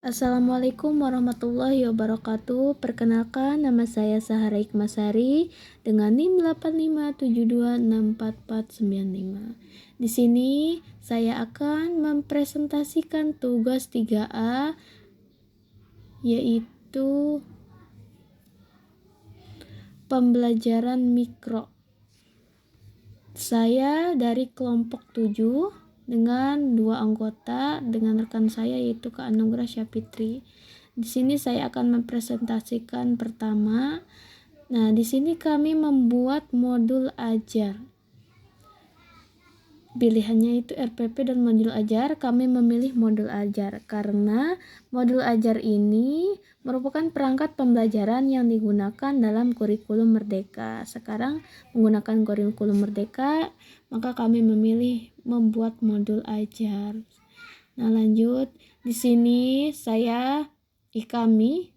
Assalamualaikum warahmatullahi wabarakatuh. Perkenalkan, nama saya Sahara Hikmasari dengan NIM 8572644495. Di sini saya akan mempresentasikan tugas 3A, yaitu pembelajaran mikro. Saya dari kelompok 7 dengan 2 anggota dengan rekan saya, yaitu Kak Anugrah Syafitri. Di sini saya akan mempresentasikan pertama. Nah, di sini kami membuat modul ajar. Pilihannya itu RPP dan modul ajar. Kami memilih modul ajar karena modul ajar ini merupakan perangkat pembelajaran yang digunakan dalam kurikulum Merdeka. Sekarang menggunakan kurikulum Merdeka, maka kami memilih membuat modul ajar. Nah, lanjut. Di sini kami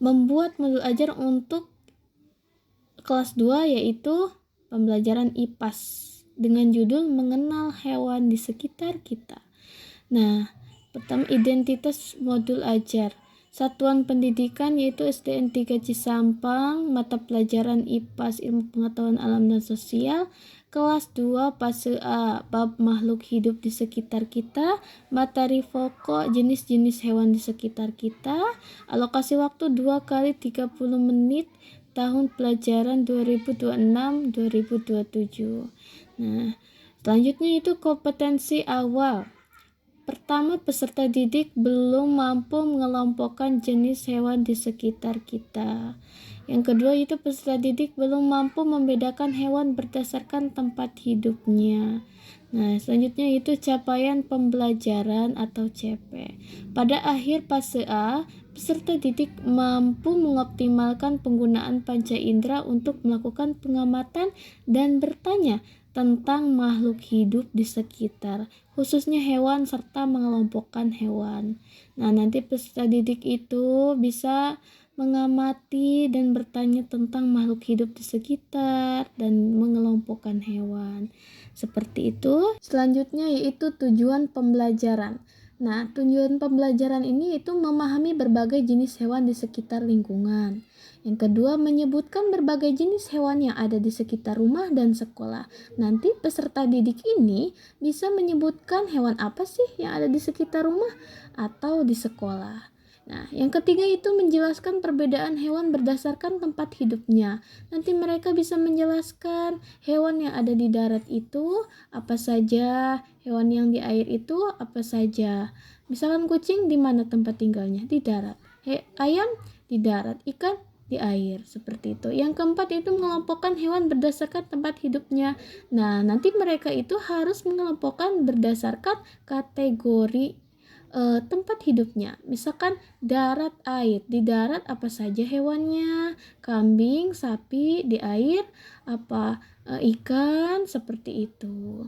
membuat modul ajar untuk kelas 2, yaitu pembelajaran IPAS dengan judul Mengenal Hewan di Sekitar Kita. Nah, pertama, identitas modul ajar. Satuan pendidikan yaitu SDN 3 Cisampang, mata pelajaran IPAS Ilmu Pengetahuan Alam dan Sosial, kelas 2 fase A, bab makhluk hidup di sekitar kita, materi pokok jenis-jenis hewan di sekitar kita, alokasi waktu 2 kali 30 menit, tahun pelajaran 2026-2027. Nah, selanjutnya itu kompetensi awal. Pertama, peserta didik belum mampu mengelompokkan jenis hewan di sekitar kita. Yang kedua itu peserta didik belum mampu membedakan hewan berdasarkan tempat hidupnya. Nah, selanjutnya itu capaian pembelajaran atau CP. Pada akhir fase A, peserta didik mampu mengoptimalkan penggunaan panca indera untuk melakukan pengamatan dan bertanya tentang makhluk hidup di sekitar, khususnya hewan serta mengelompokkan hewan. Nah, nanti peserta didik itu bisa mengamati dan bertanya tentang makhluk hidup di sekitar dan mengelompokkan hewan. Seperti itu. Selanjutnya yaitu tujuan pembelajaran. Nah, tujuan pembelajaran ini itu memahami berbagai jenis hewan di sekitar lingkungan. Yang kedua, menyebutkan berbagai jenis hewan yang ada di sekitar rumah dan sekolah. Nanti peserta didik ini bisa menyebutkan hewan apa sih yang ada di sekitar rumah atau di sekolah. Nah, yang ketiga itu menjelaskan perbedaan hewan berdasarkan tempat hidupnya. Nanti mereka bisa menjelaskan hewan yang ada di darat itu apa saja, hewan yang di air itu apa saja. Misalkan kucing di mana tempat tinggalnya? Di darat. Ayam di darat, ikan di air, seperti itu. Yang keempat itu mengelompokkan hewan berdasarkan tempat hidupnya. Nah, nanti mereka itu harus mengelompokkan berdasarkan kategori tempat hidupnya. Misalkan darat, air. Di darat apa saja hewannya? Kambing, sapi. Di air apa? Ikan, seperti itu.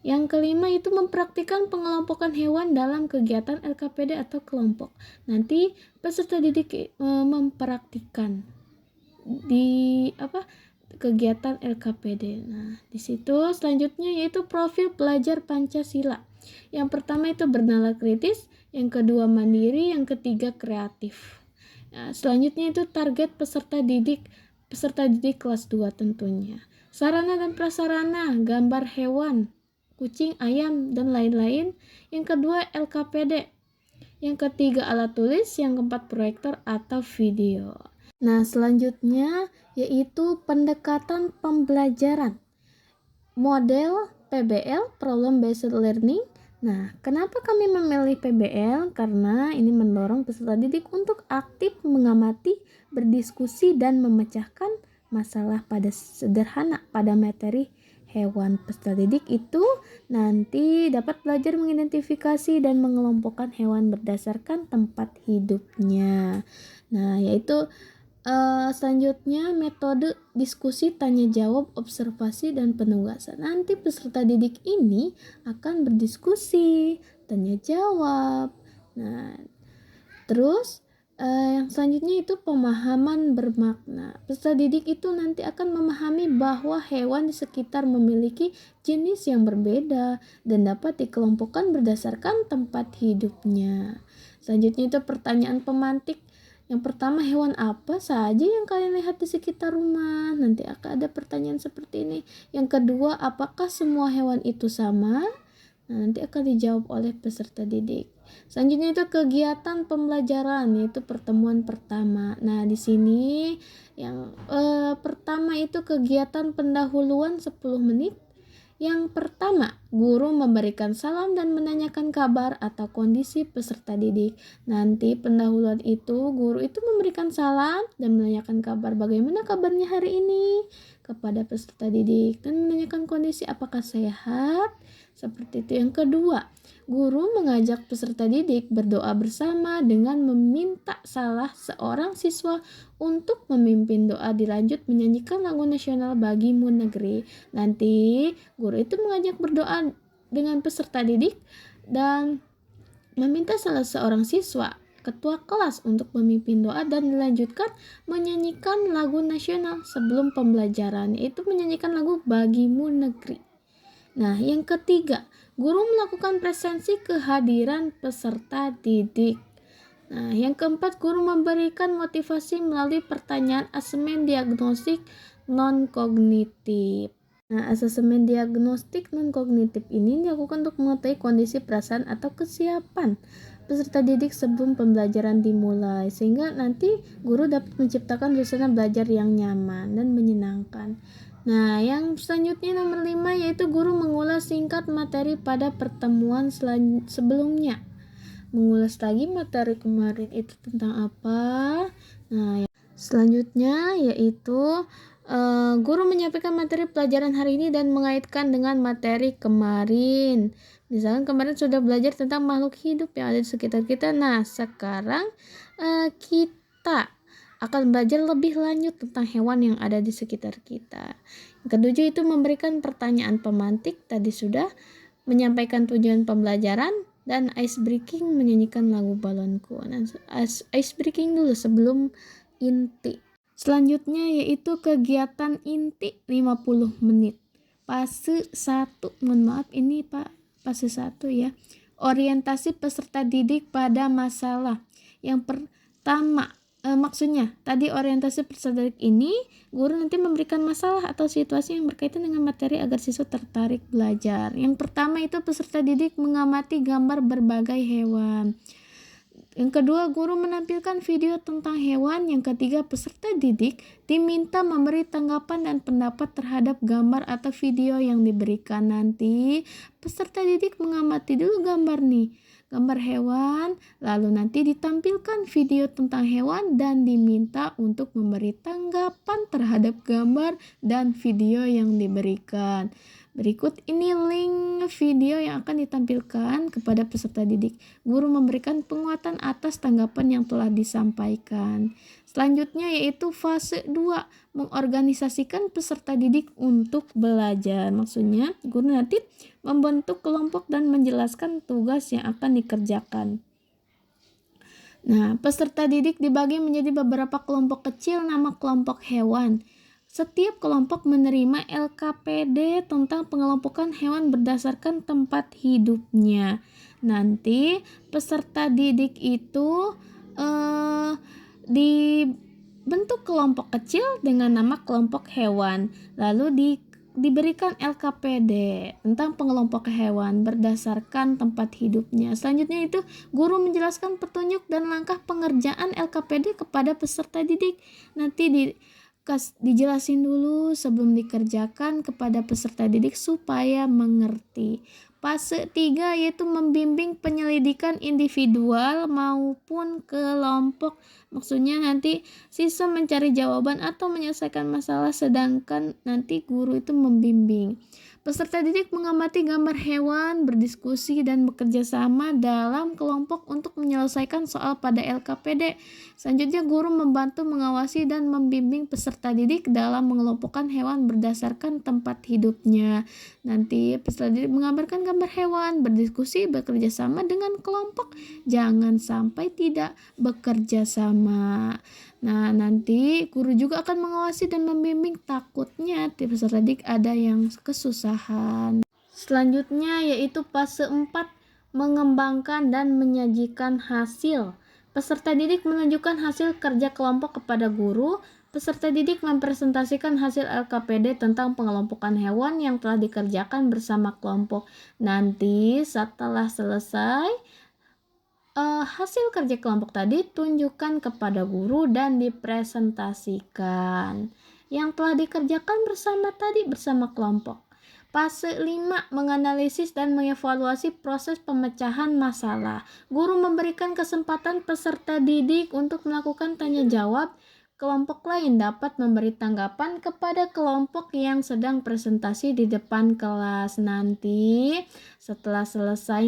Yang kelima itu mempraktikkan pengelompokan hewan dalam kegiatan LKPD atau kelompok. Nanti peserta didik mempraktikkan di kegiatan LKPD. Nah, di situ selanjutnya yaitu profil pelajar Pancasila. Yang pertama itu bernalar kritis, yang kedua mandiri, yang ketiga kreatif. Nah, selanjutnya itu target peserta didik kelas 2 tentunya. Sarana dan prasarana, gambar hewan, kucing, ayam, dan lain-lain. Yang kedua LKPD. Yang ketiga alat tulis, yang keempat proyektor atau video. Nah, selanjutnya yaitu pendekatan pembelajaran. Model PBL, Problem Based Learning. Nah, kenapa kami memilih PBL? Karena ini mendorong peserta didik untuk aktif mengamati, berdiskusi, dan memecahkan masalah sederhana pada materi hewan. Peserta didik itu nanti dapat belajar mengidentifikasi dan mengelompokkan hewan berdasarkan tempat hidupnya. Nah, yaitu selanjutnya metode diskusi, tanya jawab, observasi, dan penugasan. Nanti peserta didik ini akan berdiskusi, tanya jawab. Nah, terus Yang selanjutnya itu pemahaman bermakna. Peserta didik itu nanti akan memahami bahwa hewan di sekitar memiliki jenis yang berbeda dan dapat dikelompokkan berdasarkan tempat hidupnya. Selanjutnya itu pertanyaan pemantik. Yang pertama, hewan apa saja yang kalian lihat di sekitar rumah? Nanti akan ada pertanyaan seperti ini. Yang kedua, apakah semua hewan itu sama? Nah, nanti akan dijawab oleh peserta didik. Selanjutnya itu kegiatan pembelajaran, yaitu pertemuan pertama. Nah, di sini yang pertama itu kegiatan pendahuluan 10 menit. Yang pertama, guru memberikan salam dan menanyakan kabar atau kondisi peserta didik. Nanti pendahuluan itu, guru itu memberikan salam dan menanyakan kabar bagaimana kabarnya hari ini kepada peserta didik dan menanyakan kondisi apakah sehat. Seperti itu. Yang kedua, guru mengajak peserta didik berdoa bersama dengan meminta salah seorang siswa untuk memimpin doa, dilanjut menyanyikan lagu nasional Bagimu Negeri. Nanti guru itu mengajak berdoa dengan peserta didik dan meminta salah seorang siswa ketua kelas untuk memimpin doa dan dilanjutkan menyanyikan lagu nasional sebelum pembelajaran, yaitu menyanyikan lagu Bagimu Negeri. Nah, yang ketiga, guru melakukan presensi kehadiran peserta didik. Nah, yang keempat, guru memberikan motivasi melalui pertanyaan asesmen diagnostik non-kognitif. Nah, asesmen diagnostik non-kognitif ini dilakukan untuk mengetahui kondisi perasaan atau kesiapan peserta didik sebelum pembelajaran dimulai, sehingga nanti guru dapat menciptakan suasana belajar yang nyaman dan menyenangkan. Nah, yang selanjutnya nomor 5 yaitu guru mengulas singkat materi pada pertemuan sebelumnya. Mengulas lagi materi kemarin itu tentang apa. Nah, selanjutnya yaitu guru menyampaikan materi pelajaran hari ini dan mengaitkan dengan materi kemarin. Misalkan kemarin sudah belajar tentang makhluk hidup yang ada di sekitar kita. Nah, sekarang kita akan belajar lebih lanjut tentang hewan yang ada di sekitar kita. Yang ketujuh itu memberikan pertanyaan pemantik, tadi sudah menyampaikan tujuan pembelajaran, dan ice breaking menyanyikan lagu balonku. Nah, ice breaking dulu sebelum inti. Selanjutnya yaitu kegiatan inti 50 menit. Fase 1, mohon maaf ini Pak, fase 1 ya. Orientasi peserta didik pada masalah. Yang pertama, maksudnya tadi orientasi peserta didik ini guru nanti memberikan masalah atau situasi yang berkaitan dengan materi agar siswa tertarik belajar. Yang pertama itu peserta didik mengamati gambar berbagai hewan. Yang kedua, guru menampilkan video tentang hewan. Yang ketiga, peserta didik diminta memberi tanggapan dan pendapat terhadap gambar atau video yang diberikan. Nanti peserta didik mengamati dulu gambar hewan, lalu nanti ditampilkan video tentang hewan dan diminta untuk memberi tanggapan terhadap gambar dan video yang diberikan. Berikut ini link video yang akan ditampilkan kepada peserta didik. Guru memberikan penguatan atas tanggapan yang telah disampaikan. Selanjutnya yaitu fase 2, mengorganisasikan peserta didik untuk belajar. Maksudnya, guru nanti membentuk kelompok dan menjelaskan tugas yang akan dikerjakan. Nah, peserta didik dibagi menjadi beberapa kelompok kecil, nama kelompok hewan. Setiap kelompok menerima LKPD tentang pengelompokan hewan berdasarkan tempat hidupnya. Nanti peserta didik itu dibentuk kelompok kecil dengan nama kelompok hewan. Lalu diberikan LKPD tentang pengelompok hewan berdasarkan tempat hidupnya. Selanjutnya itu guru menjelaskan petunjuk dan langkah pengerjaan LKPD kepada peserta didik. Nanti dijelasin dulu sebelum dikerjakan kepada peserta didik supaya mengerti. Fase 3 yaitu membimbing penyelidikan individual maupun kelompok. Maksudnya nanti siswa mencari jawaban atau menyelesaikan masalah sedangkan nanti guru itu membimbing. Peserta didik mengamati gambar hewan, berdiskusi, dan bekerja sama dalam kelompok untuk menyelesaikan soal pada LKPD. Selanjutnya, guru membantu mengawasi dan membimbing peserta didik dalam mengelompokkan hewan berdasarkan tempat hidupnya. Nanti peserta didik menggambarkan gambar hewan, berdiskusi, bekerja sama dengan kelompok. Jangan sampai tidak bekerja sama. Nah, nanti guru juga akan mengawasi dan membimbing, takutnya peserta didik ada yang kesusahan. Selanjutnya yaitu fase 4, mengembangkan dan menyajikan hasil. Peserta didik menunjukkan hasil kerja kelompok kepada guru. Peserta didik mempresentasikan hasil LKPD tentang pengelompokan hewan yang telah dikerjakan bersama kelompok. Nanti setelah selesai hasil kerja kelompok tadi tunjukkan kepada guru dan dipresentasikan yang telah dikerjakan bersama kelompok. Fase 5, menganalisis dan mengevaluasi proses pemecahan masalah. Guru memberikan kesempatan peserta didik untuk melakukan tanya jawab. Kelompok lain dapat memberi tanggapan kepada kelompok yang sedang presentasi di depan kelas. Nanti setelah selesai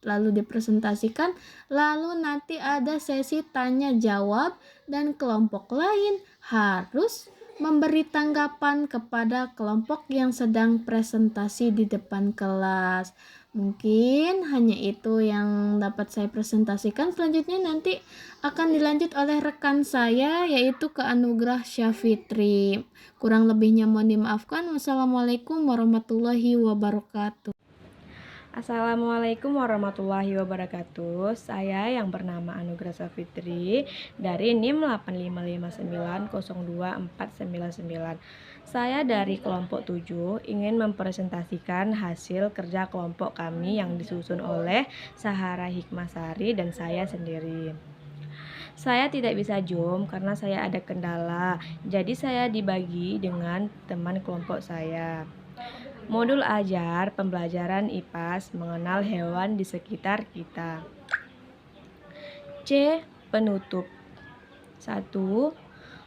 lalu dipresentasikan, lalu nanti ada sesi tanya jawab dan kelompok lain harus memberi tanggapan kepada kelompok yang sedang presentasi di depan kelas. Mungkin hanya itu yang dapat saya presentasikan. Selanjutnya nanti akan dilanjut oleh rekan saya, yaitu Kak Anugrah Syafitri. Kurang lebihnya mohon dimaafkan. Wassalamualaikum warahmatullahi wabarakatuh. Assalamualaikum warahmatullahi wabarakatuh. Saya yang bernama Anugrah Syafitri dari NIM 855902499. Saya dari kelompok 7 ingin mempresentasikan hasil kerja kelompok kami yang disusun oleh Sahara Hikmasari dan saya sendiri. Saya tidak bisa Zoom karena saya ada kendala, jadi saya dibagi dengan teman kelompok saya. Modul ajar pembelajaran IPAS mengenal hewan di sekitar kita. C. Penutup. 1.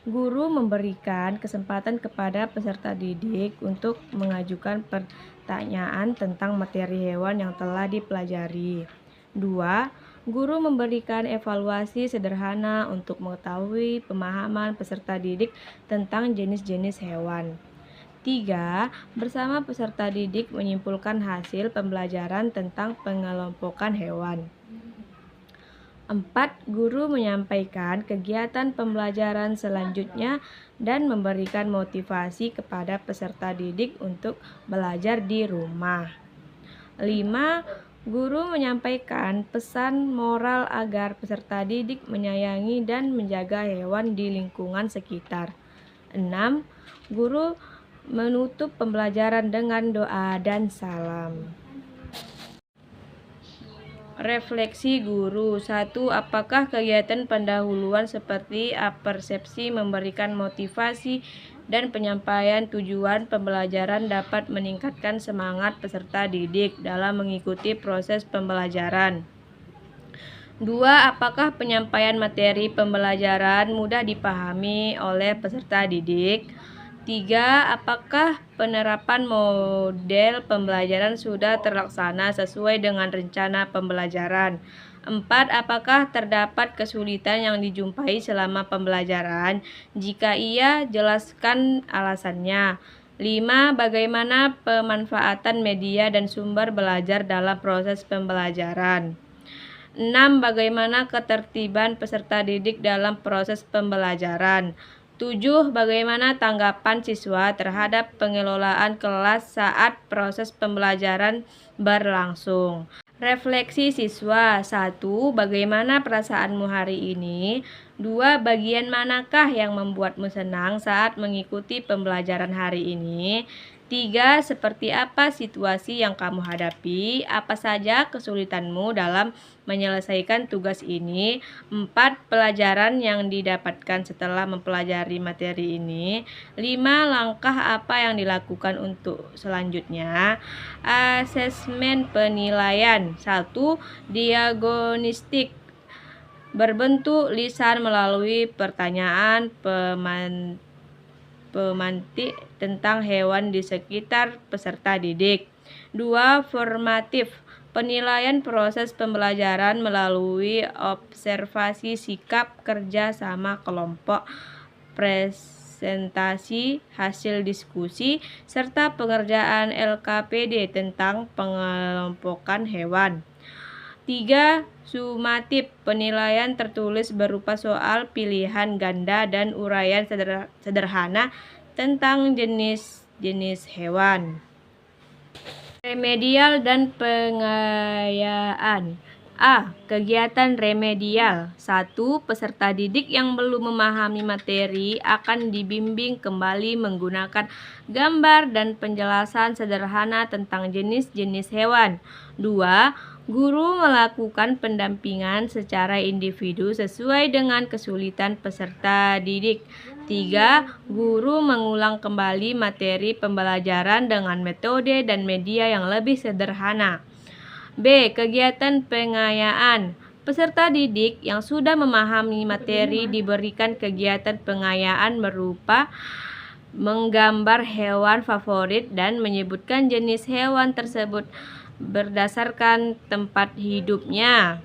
Guru memberikan kesempatan kepada peserta didik untuk mengajukan pertanyaan tentang materi hewan yang telah dipelajari. 2. Guru memberikan evaluasi sederhana untuk mengetahui pemahaman peserta didik tentang jenis-jenis hewan. 3. Bersama peserta didik menyimpulkan hasil pembelajaran tentang pengelompokan hewan. 4. Guru menyampaikan kegiatan pembelajaran selanjutnya dan memberikan motivasi kepada peserta didik untuk belajar di rumah. 5. Guru menyampaikan pesan moral agar peserta didik menyayangi dan menjaga hewan di lingkungan sekitar. 6. Guru menutup pembelajaran dengan doa dan salam. Refleksi guru. 1. Apakah kegiatan pendahuluan seperti apersepsi, memberikan motivasi, dan penyampaian tujuan pembelajaran dapat meningkatkan semangat peserta didik dalam mengikuti proses pembelajaran? 2. Apakah penyampaian materi pembelajaran mudah dipahami oleh peserta didik? 3. Apakah penerapan model pembelajaran sudah terlaksana sesuai dengan rencana pembelajaran? 4. Apakah terdapat kesulitan yang dijumpai selama pembelajaran? Jika iya, jelaskan alasannya. 5. Bagaimana pemanfaatan media dan sumber belajar dalam proses pembelajaran? 6. Bagaimana ketertiban peserta didik dalam proses pembelajaran? 7. Bagaimana tanggapan siswa terhadap pengelolaan kelas saat proses pembelajaran berlangsung? Refleksi siswa. 1. Bagaimana perasaanmu hari ini? 2. Bagian manakah yang membuatmu senang saat mengikuti pembelajaran hari ini? 3. Seperti apa situasi yang kamu hadapi? Apa saja kesulitanmu dalam menyelesaikan tugas ini? 4. Pelajaran yang didapatkan setelah mempelajari materi ini. 5. Langkah apa yang dilakukan untuk selanjutnya? Asesmen penilaian. 1. Diagnostik berbentuk lisan melalui pertanyaan pemantik tentang hewan di sekitar peserta didik. 2. Formatif, penilaian proses pembelajaran melalui observasi sikap kerja sama kelompok, presentasi hasil diskusi, serta pengerjaan LKPD tentang pengelompokan hewan. 3. Sumatif, penilaian tertulis berupa soal pilihan ganda dan uraian sederhana tentang jenis-jenis hewan. Remedial dan pengayaan. A. Kegiatan remedial. 1. Peserta didik yang belum memahami materi akan dibimbing kembali menggunakan gambar dan penjelasan sederhana tentang jenis-jenis hewan. 2. Guru melakukan pendampingan secara individu sesuai dengan kesulitan peserta didik. 3. Guru mengulang kembali materi pembelajaran dengan metode dan media yang lebih sederhana. B. Kegiatan pengayaan. Peserta didik yang sudah memahami materi diberikan kegiatan pengayaan berupa menggambar hewan favorit dan menyebutkan jenis hewan tersebut berdasarkan tempat hidupnya.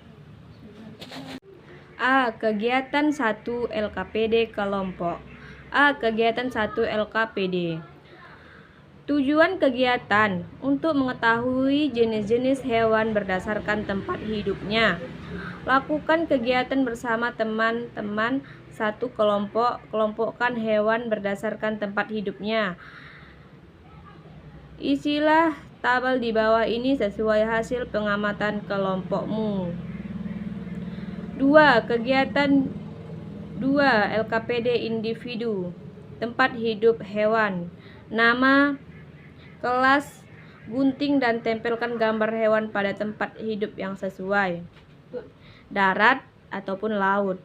A. Kegiatan 1 LKPD kelompok. A. Kegiatan 1 LKPD. Tujuan kegiatan untuk mengetahui jenis-jenis hewan berdasarkan tempat hidupnya. Lakukan kegiatan bersama teman-teman satu kelompok, kelompokkan hewan berdasarkan tempat hidupnya. Isilah tabel di bawah ini sesuai hasil pengamatan kelompokmu. 2. Kegiatan 2 LKPD individu. Tempat hidup hewan. Nama, kelas, gunting dan tempelkan gambar hewan pada tempat hidup yang sesuai. Darat ataupun laut.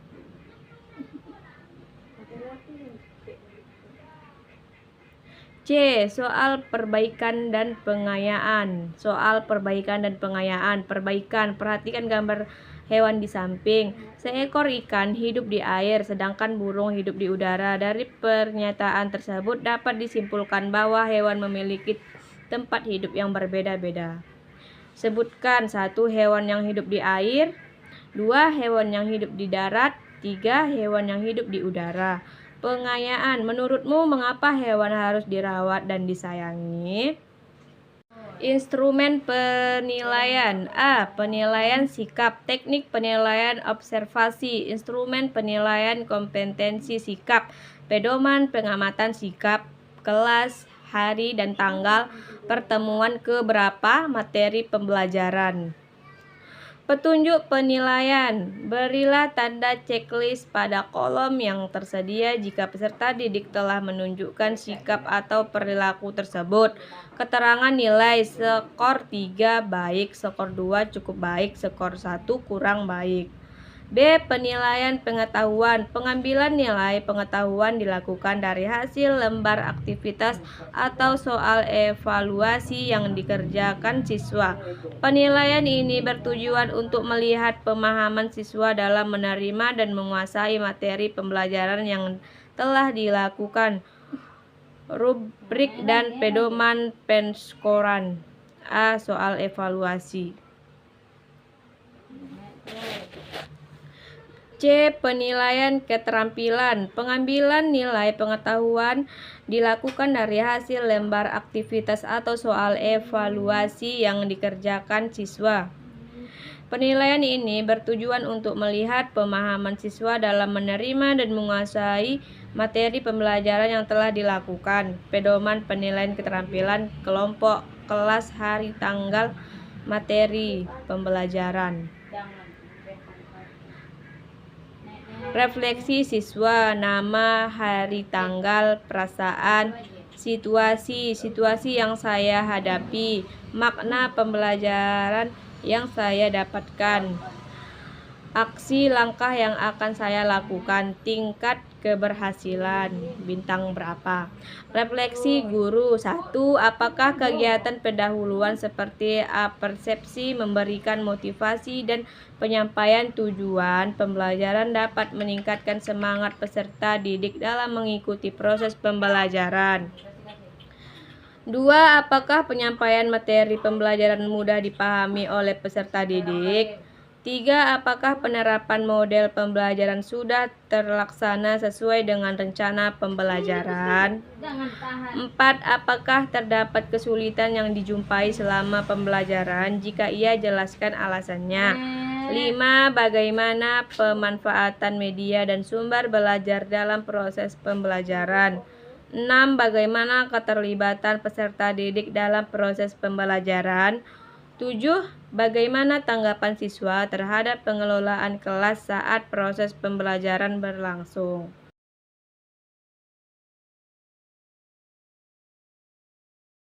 C. Soal perbaikan dan pengayaan. Soal perbaikan dan pengayaan. Perbaikan, perhatikan gambar hewan di samping. Seekor ikan hidup di air, sedangkan burung hidup di udara. Dari pernyataan tersebut dapat disimpulkan bahwa hewan memiliki tempat hidup yang berbeda-beda. Sebutkan 1. Hewan yang hidup di air, 2. Hewan yang hidup di darat, 3. Hewan yang hidup di udara. Pengayaan, menurutmu mengapa hewan harus dirawat dan disayangi? Instrumen penilaian. A. Penilaian sikap. Teknik penilaian observasi. Instrumen penilaian kompetensi sikap. Pedoman pengamatan sikap. Kelas, hari dan tanggal pertemuan keberapa materi pembelajaran. Petunjuk penilaian. Berilah tanda checklist pada kolom yang tersedia jika peserta didik telah menunjukkan sikap atau perilaku tersebut. Keterangan nilai, skor 3 baik, skor 2 cukup baik, skor 1 kurang baik. B. Penilaian pengetahuan. Pengambilan nilai pengetahuan dilakukan dari hasil lembar aktivitas atau soal evaluasi yang dikerjakan siswa. Penilaian ini bertujuan untuk melihat pemahaman siswa dalam menerima dan menguasai materi pembelajaran yang telah dilakukan. Rubrik dan pedoman penskoran. A. Soal evaluasi. C. Penilaian keterampilan. Pengambilan nilai pengetahuan dilakukan dari hasil lembar aktivitas atau soal evaluasi yang dikerjakan siswa. Penilaian ini bertujuan untuk melihat pemahaman siswa dalam menerima dan menguasai materi pembelajaran yang telah dilakukan. Pedoman penilaian keterampilan kelompok, kelas, hari, tanggal, materi pembelajaran. Refleksi siswa, nama, hari, tanggal, perasaan, situasi yang saya hadapi, makna pembelajaran yang saya dapatkan. Aksi langkah yang akan saya lakukan, tingkat keberhasilan, bintang berapa? Refleksi guru, 1. Apakah kegiatan pendahuluan seperti persepsi memberikan motivasi dan penyampaian tujuan pembelajaran dapat meningkatkan semangat peserta didik dalam mengikuti proses pembelajaran? 2. Apakah penyampaian materi pembelajaran mudah dipahami oleh peserta didik? 3. Apakah penerapan model pembelajaran sudah terlaksana sesuai dengan rencana pembelajaran? 4. Apakah terdapat kesulitan yang dijumpai selama pembelajaran? Jika iya, jelaskan alasannya. 5. Bagaimana pemanfaatan media dan sumber belajar dalam proses pembelajaran? 6. Bagaimana keterlibatan peserta didik dalam proses pembelajaran? 7. Bagaimana tanggapan siswa terhadap pengelolaan kelas saat proses pembelajaran berlangsung?